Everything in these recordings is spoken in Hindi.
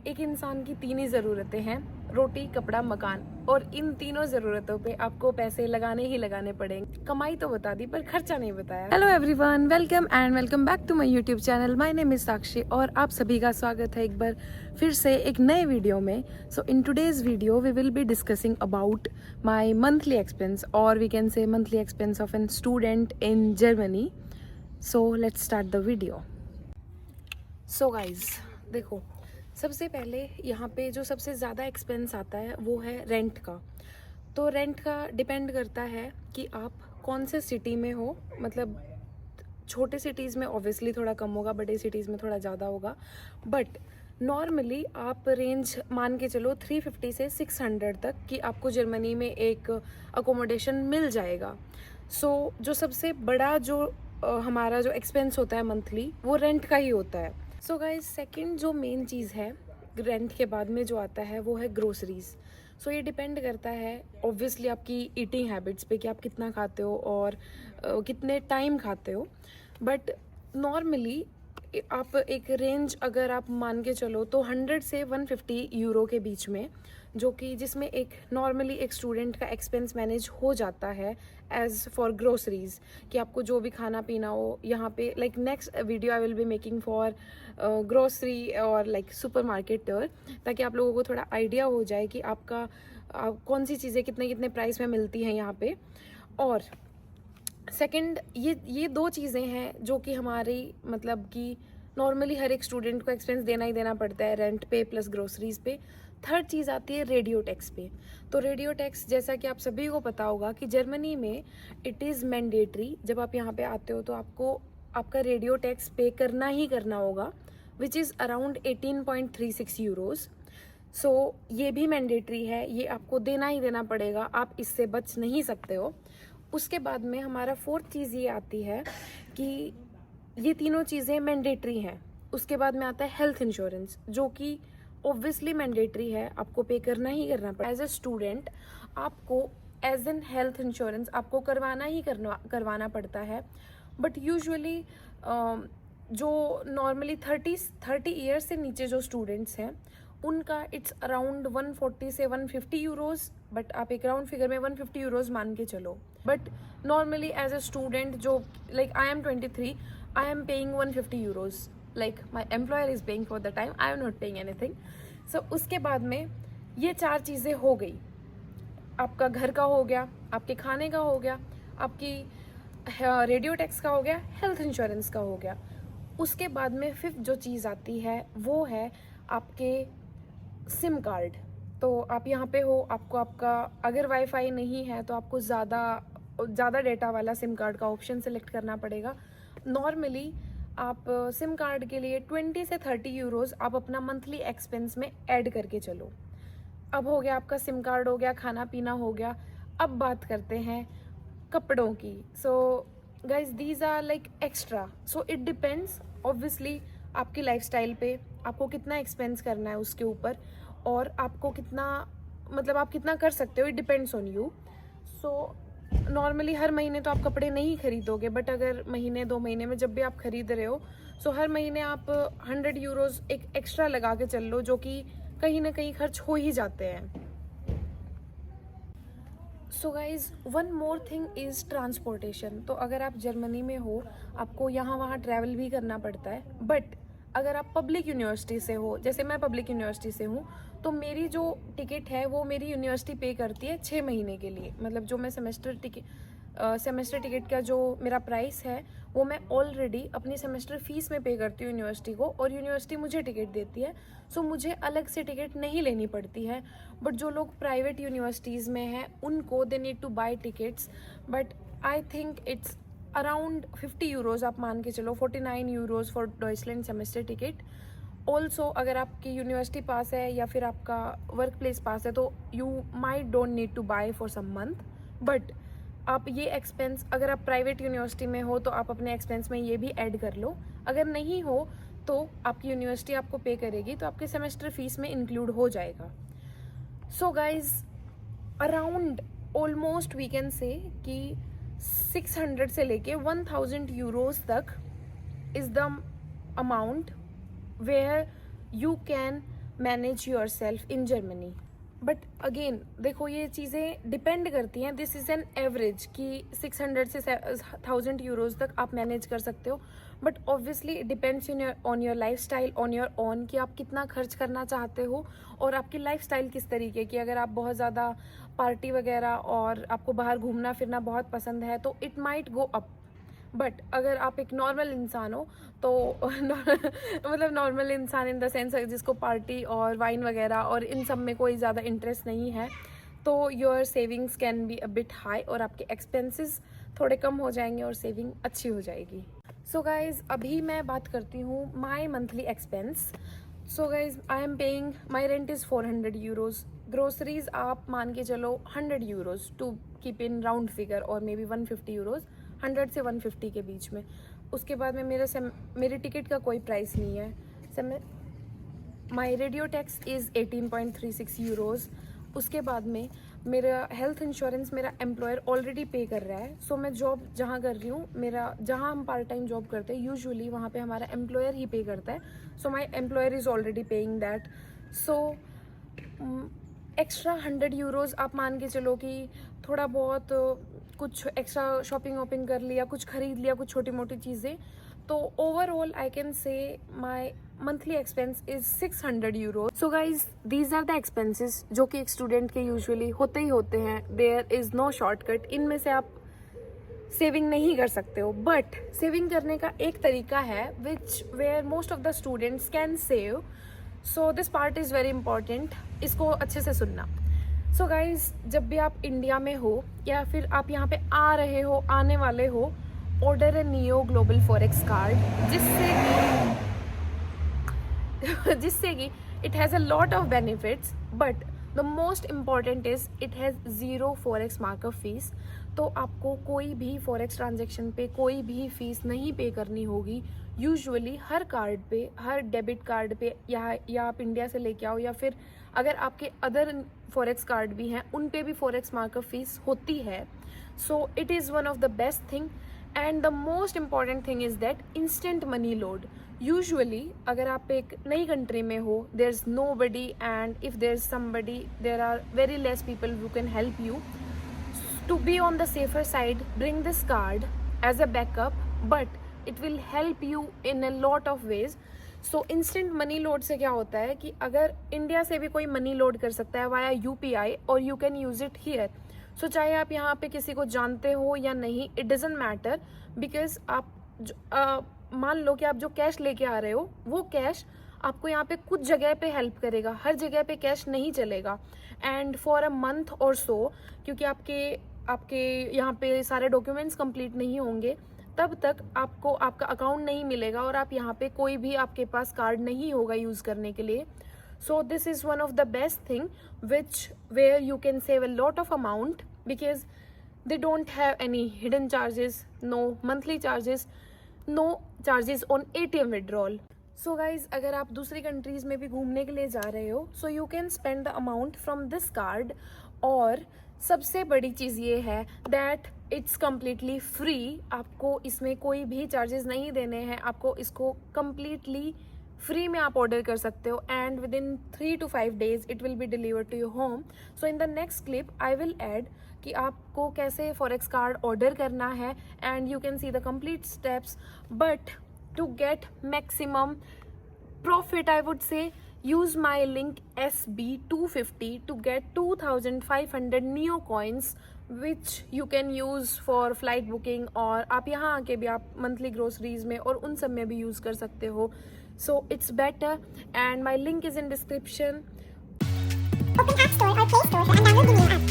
एक इंसान की तीन ही ज़रूरतें हैं, रोटी, कपड़ा, मकान। और इन तीनों ज़रूरतों पे आपको पैसे लगाने ही लगाने पड़ेंगे। कमाई तो बता दी पर खर्चा नहीं बताया। Hello everyone, welcome back to my YouTube channel. My name is Sakshi और आप सभी का स्वागत है एक बार फिर से एक नए वीडियो में। So in today's video we will be discussing about my monthly expense और we can say monthly expense of an student in Germany. So let's start the video. So guys देखो, सबसे पहले यहाँ पे जो सबसे ज़्यादा एक्सपेंस आता है वो है रेंट का। तो रेंट का डिपेंड करता है कि आप कौन से सिटी में हो। मतलब छोटे सिटीज़ में ऑब्वियसली थोड़ा कम होगा, बड़े सिटीज़ में थोड़ा ज़्यादा होगा, बट नॉर्मली आप रेंज मान के चलो 350 से 600 तक कि आपको जर्मनी में एक अकोमोडेशन मिल जाएगा। सो जो सबसे बड़ा जो हमारा जो एक्सपेंस होता है मंथली वो रेंट का ही होता है। सो गाइज सेकंड जो मेन चीज़ है रेंट के बाद में जो आता है वो है ग्रोसरीज। सो ये डिपेंड करता है ऑब्वियसली आपकी ईटिंग हैबिट्स पे कि आप कितना खाते हो और कितने टाइम खाते हो। बट नॉर्मली आप एक रेंज अगर आप मान के चलो तो 100 से 150 यूरो के बीच में, जो कि जिसमें एक नॉर्मली एक स्टूडेंट का एक्सपेंस मैनेज हो जाता है एज फॉर ग्रोसरीज, कि आपको जो भी खाना पीना हो यहाँ पे। Like next video I will be making for grocery और लाइक सुपर मार्केट टूर, ताकि आप लोगों को थोड़ा आइडिया हो जाए कि आपका कौन सी चीज़ें कितने कितने प्राइस में मिलती हैं यहाँ पे। और सेकंड ये दो चीज़ें हैं जो कि हमारी मतलब कि नॉर्मली हर एक स्टूडेंट को एक्सपेंस देना ही देना पड़ता है, रेंट पे प्लस ग्रोसरीज पे। थर्ड चीज़ आती है रेडियो टैक्स पे। तो रेडियो टैक्स जैसा कि आप सभी को पता होगा कि जर्मनी में इट इज़ मैंडेटरी, जब आप यहाँ पे आते हो तो आपको आपका रेडियो टैक्स पे करना ही करना होगा, विच इज़ अराउंड 18.36 यूरोज़। सो ये भी मैंडेटरी है, ये आपको देना ही देना पड़ेगा, आप इससे बच नहीं सकते हो। उसके बाद में हमारा फोर्थ चीज़ ये आती है कि ये तीनों चीज़ें मैंडेटरी हैं। उसके बाद में आता है हेल्थ इंश्योरेंस, जो कि ऑब्वियसली मैंडेटरी है, आपको पे करना ही करना पड़ेगा। एज ए स्टूडेंट आपको एज एन हेल्थ इंश्योरेंस आपको करवाना ही करवाना पड़ता है। बट यूजुअली जो नॉर्मली 30 ईयर्स से नीचे जो स्टूडेंट्स हैं उनका इट्स अराउंड 140 से 150 यूरोज़। बट आप एक राउंड फिगर में 150 यूरोज़ मान के चलो। But normally as a student जो like I am 23, I am paying 150 euros. Like my employer is paying for the time, I am not paying anything. So उसके बाद में ये चार चीज़ें हो गई, आपका घर का हो गया, आपके खाने का हो गया, आपकी रेडियो टैक्स का हो गया, हेल्थ इंश्योरेंस का हो गया। उसके बाद में फिफ्थ जो चीज़ आती है वो है आपके सिम कार्ड। तो आप यहाँ पे हो, आपको आपका अगर वाईफाई नहीं है तो आपको ज़्यादा डेटा वाला सिम कार्ड का ऑप्शन सेलेक्ट करना पड़ेगा। नॉर्मली आप सिम कार्ड के लिए 20 से 30 यूरोज़ आप अपना मंथली एक्सपेंस में ऐड करके चलो। अब हो गया आपका सिम कार्ड हो गया, खाना पीना हो गया। अब बात करते हैं कपड़ों की। So guys these are like extra, so it depends obviously आपकी लाइफस्टाइल पे, आपको कितना एक्सपेंस करना है उसके ऊपर, और आपको कितना मतलब आप कितना कर सकते हो, it depends on you. So normally हर महीने तो आप कपड़े नहीं खरीदोगे, बट अगर महीने 2 महीने में जब भी आप खरीद रहे हो, सो हर महीने आप 100 यूरोज़ एक एक्स्ट्रा लगा के चल लो, जो कि कहीं ना कहीं खर्च हो ही जाते हैं। So guys one more thing is transportation. तो अगर आप जर्मनी में हो, आपको यहाँ वहाँ ट्रैवल भी करना पड़ता है। बट अगर आप पब्लिक यूनिवर्सिटी से हो, जैसे मैं पब्लिक यूनिवर्सिटी से हूँ, तो मेरी जो टिकट है वो मेरी यूनिवर्सिटी पे करती है 6 महीने के लिए। मतलब जो मैं सेमेस्टर टिकट का जो मेरा प्राइस है वो मैं ऑलरेडी अपनी सेमेस्टर फीस में पे करती हूँ यूनिवर्सिटी को, और यूनिवर्सिटी मुझे टिकट देती है। सो मुझे अलग से टिकट नहीं लेनी पड़ती है। बट जो लोग प्राइवेट यूनिवर्सिटीज़ में हैं उनको they need to buy tickets. But I think it's around 50 euros आप मान के चलो, 49 euros for Deutschland semester ticket. Also अगर आपकी यूनिवर्सिटी पास है या फिर आपका वर्क प्लेस पास है तो you might don't need to buy for some month. But आप ये एक्सपेंस अगर आप प्राइवेट यूनिवर्सिटी में हो तो आप अपने एक्सपेंस में ये भी ऐड कर लो। अगर नहीं हो तो आपकी यूनिवर्सिटी आपको पे करेगी, तो आपके सेमेस्टर फीस में इंक्लूड हो जाएगा। So guys around almost we can say कि 600 से लेके 1000 यूरोज़ तक is the amount where you can manage your self in Germany. But again देखो, ये चीज़ें डिपेंड करती हैं, दिस इज़ एन एवरेज कि 600 से 1000 यूरोज़ तक आप मैनेज कर सकते हो। But obviously it depends on your life style, on your own, कि आप कितना खर्च करना चाहते हो और आपकी लाइफ स्टाइल किस तरीके की। अगर आप बहुत ज़्यादा पार्टी वगैरह और आपको बाहर घूमना फिरना बहुत पसंद है तो it might go up. But अगर आप एक नॉर्मल इंसान हो तो मतलब नॉर्मल इंसान इन द सेंस जिसको पार्टी और वाइन वगैरह और इन सब में कोई ज़्यादा इंटरेस्ट नहीं है, तो your savings can be a bit high और आपके एक्सपेंसेस थोड़े कम हो जाएंगे और सेविंग अच्छी हो जाएगी। सो गाइज़, अभी मैं बात करती हूँ my monthly expense. So guys, I am paying, my rent is 400 euros. Groceries आप मान के चलो 100 euros to keep in round figure, और मे बी 150 यूरोज़, 100 से 150 के बीच में। उसके बाद में मेरे टिकट का कोई प्राइस नहीं है। माई रेडियो टैक्स इज़ 18.36 यूरोज़। उसके बाद में मेरा हेल्थ इंश्योरेंस मेरा एम्प्लॉयर ऑलरेडी पे कर रहा है। सो मैं जॉब जहाँ कर रही हूँ, जहाँ हम पार्ट टाइम जॉब करते हैं यूजुअली वहाँ पे हमारा एम्प्लॉयर ही पे करता है। So my employer is already paying that. So extra 100 euros आप मान के चलो कि थोड़ा बहुत कुछ एक्स्ट्रा शॉपिंग वॉपिंग कर लिया, कुछ खरीद लिया, कुछ छोटी मोटी चीज़ें, तो overall I can say my monthly expense is 600 euro. So guys, these are the expenses जो कि एक स्टूडेंट के यूजुअली होते ही होते हैं। देयर इज़ नो शॉर्टकट, इनमें से आप सेविंग नहीं कर सकते हो। बट सेविंग करने का एक तरीका है which where most of the students can save. So this part is very important, इसको अच्छे से सुनना। सो गाइज, जब भी आप इंडिया में हो या फिर आप यहाँ पे आ रहे हो, आने वाले हो, ऑर्डर ए नियो ग्लोबल फॉरेक्स कार्ड, जिससे कि it has a lot of benefits, but the most important is it has 0 forex markup fees. तो आपको कोई भी फॉरेक्स ट्रांजेक्शन पे कोई भी फीस नहीं पे करनी होगी। यूजुअली हर कार्ड पे, हर डेबिट कार्ड पे, या आप इंडिया से लेके आओ या फिर अगर आपके अदर फॉरेक्स कार्ड भी हैं उन पे भी फॉरेक्स मार्कअप फीस होती है। So it is one of the best thing and the most important thing is that instant money load. Usually अगर आप एक नई कंट्री में हो, there is nobody, and if there is somebody, there are very less people who can help you. To be on the safer side, bring this card as a backup, but it will help you in a lot of ways. So instant money load से क्या होता है कि अगर इंडिया से भी कोई मनी लोड कर सकता है वाया UPI और you can use it here. So चाहे आप यहाँ पे किसी को जानते हो या नहीं, it doesn't matter, because आप मान लो कि आप जो कैश लेके आ रहे हो वो कैश आपको यहाँ पे कुछ जगह पे हेल्प करेगा, हर जगह पे कैश नहीं चलेगा। एंड फॉर अ मंथ और सो, क्योंकि आपके यहाँ पे सारे डॉक्यूमेंट्स कंप्लीट नहीं होंगे, तब तक आपको आपका अकाउंट नहीं मिलेगा और आप यहाँ पे कोई भी आपके पास कार्ड नहीं होगा यूज़ करने के लिए। So this is one of the best thing which where you can save a lot of amount, because they don't have any hidden charges, no monthly charges, no charges on ATM withdrawal. So guys, अगर आप दूसरी कंट्रीज़ में भी घूमने के लिए जा रहे हो, so you can spend the amount from this card. और सबसे बड़ी चीज़ ये है दैट इट्स कम्प्लीटली फ्री, आपको इसमें कोई भी चार्जेस नहीं देने हैं, आपको इसको कम्प्लीटली फ्री में आप ऑर्डर कर सकते हो and within 3 to 5 days it will be delivered to your home. So in the next clip I will add कि आपको कैसे फॉरेक्स कार्ड ऑर्डर करना है and you can see the complete steps. But to get maximum profit, I would say, use my link SB250 to get 2500 Neo coins which you can use for flight booking, और आप यहाँ आके भी आप मंथली ग्रोसरीज में और उन सब में भी यूज़ कर सकते हो। So it's better and my link is in description. Open App Store or Play Store and download the Neo app.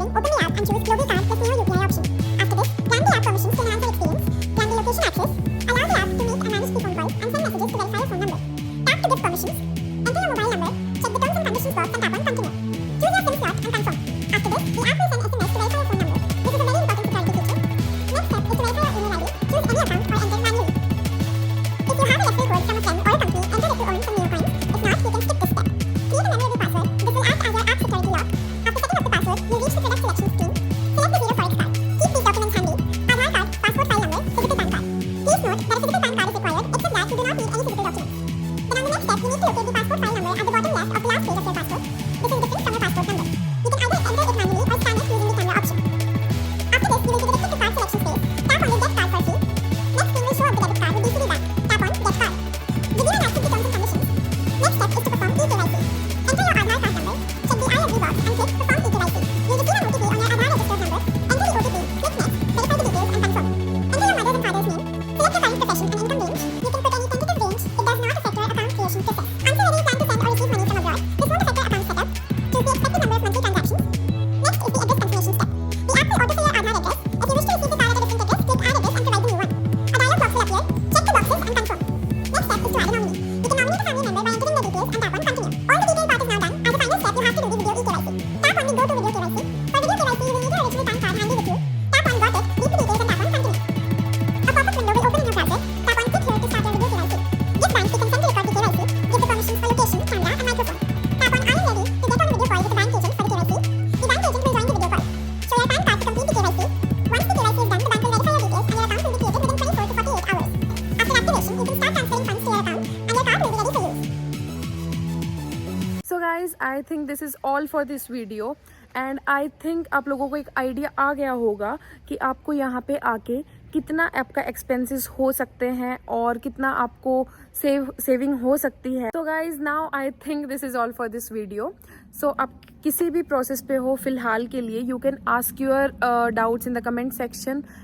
Open the app and choose Global Card with Neo UPI option. After this, grant the app permissions to enhance your experience, grant the location access, allow the app to meet and manage key phone calls, and send messages to verify your phone number. Tap to give permissions, enter your mobile number, check the terms and conditions box and tap on continue. Choose your SIM slot and confirm. After this, the app will send SMS to verify your phone number. This is a very important security feature. Next step is to verify your email ID. Choose any account or enter manually. If you have a referral code from a friend or a company, enter it to earn some Neo coins. do not need any physical documents. Then on the next step, you need to locate the passport file number at the bottom left of the last page of your passport. This is different from your passport number. You can either enter it manually or scan it using the camera option. After this, you will be directed to card selection space. Tap on the Get Card for free. Next screen will show up the debit card with DCB bank. Tap on Get Card. Review and accept the terms and conditions. Next step is to perform eKYC. Enter your Aadhaar card number. Check the I agree box and click Perform eKYC. You'll receive an OTP on your Aadhaar registered number. Enter the OTP. Click Next. Verify the details and confirm. Enter your mother's and father's name. Select your current profession and income range. You can put any tentative range. It does not affect your account creation process. Answer whether you plan to send or receive money from abroad. This won't affect your account setup. Choose the expected number of monthly transactions. Next is the address confirmation step. The app will autofill your Aadhaar address. If you wish to receive the card at a different address, click Add Address and provide the new one. A dialog box will appear. Check the boxes and confirm. Next step is to add a nominee. You can nominate a family member by entering their details and tap on Continue. All the detailed part is now done. As a final step, you have to do the video eKYC. Tap on the Go to Video KYC. For video KYC, you will need your original PAN card handy with you. Tap on Got It, read the details and tap on Continue. A pop-up window will open in your browser. Tap on Click here to start your video KYC. Give bank the consent to record the KYC. Give the permissions for location, camera, and microphone. Tap on I am ready to get on a video call with the bank agent for the KYC. The bank agent will join the video call. Show your PAN card to complete the KYC. Once the KYC is done, the bank will verify your details and your account will be created within 24 to 48 hours. After activation, you can start transferring funds to your account and your card will be ready for use. So guys I think this is all for this video and I think आप लोगों को एक आइडिया आ गया होगा कि आपको यहाँ पे आके कितना आपका एक्सपेंसेस हो सकते हैं और कितना आपको सेविंग हो सकती है. तो guys now I think this is all for this video. So आप किसी भी प्रोसेस पे हो फिलहाल के लिए, you can ask your doubts in the comment section